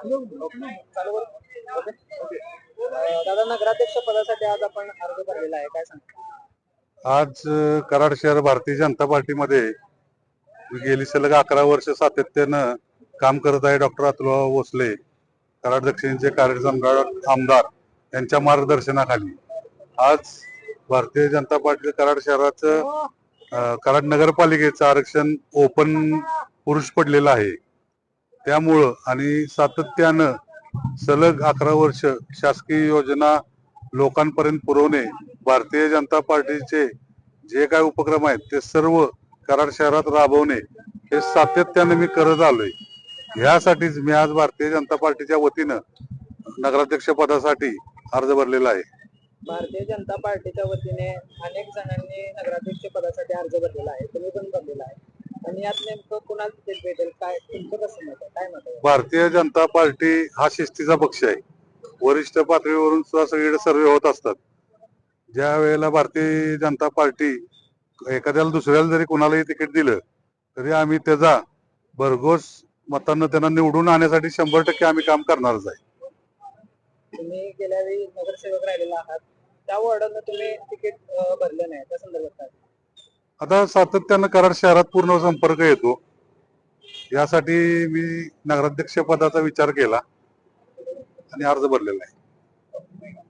दादा, नगराध्यक्ष पदासाठी आज आपण अर्ज भरलेला आहे, काय सांगता? आज कराड शहर भारतीय जनता पार्टीमध्ये गेली सलग 11 वर्ष सातत्यानं काम करत आहे डॉक्टर अतुलराव भोसले, कराड दक्षिणचे कार्यसम्राट आमदार यांच्या मार्गदर्शनाखाली आज भारतीय जनता पार्टी कराड शहराचं कराड नगरपालिकेचं आरक्षण ओपन पुरुष पडलेलं आहे. त्यामुळं आणि सातत्यानं सलग 11 वर्ष शासकीय योजना लोकांपर्यंत पुरवणे, भारतीय जनता पार्टीचे जे काय उपक्रम आहेत ते सर्व कराड शहरात राबवणे हे सातत्याने मी करत आलोय. यासाठीच मी आज भारतीय जनता पार्टीच्या वतीनं नगराध्यक्ष पदासाठी अर्ज भरलेला आहे. भारतीय जनता पार्टीच्या वतीने अनेक जणांनी नगराध्यक्ष पदासाठी अर्ज भरलेला आहे, तुम्ही पण भरलेला आहे, आणि यात नेमकं कुणाला तिकीट भेटेल, काय तुमचं कसं मत आहे, काय मत आहे? भारतीय जनता पार्टी हा शिस्तीचा पक्ष आहे. वरिष्ठ पातळीवरून सुद्धा सगळीकडे सर्वे होत असतात. ज्या वेळेला भारतीय जनता पार्टी एखाद्याला दुसऱ्याला जरी कुणालाही तिकीट दिलं तरी आम्ही त्याचा भरघोस मतांना त्यांना निवडून आणण्यासाठी 100% आम्ही काम करणारच आहे. तुम्ही गेल्या वेळी नगरसेवक राहिलेला आहात, त्या वॉर्डानं तुम्ही तिकीट भरलं नाही, त्या संदर्भात काय? आता सातत्यानं कराड शहरात पूर्ण संपर्क येतो, यासाठी मी नगराध्यक्ष पदाचा विचार केला आणि अर्ज भरलेला आहे.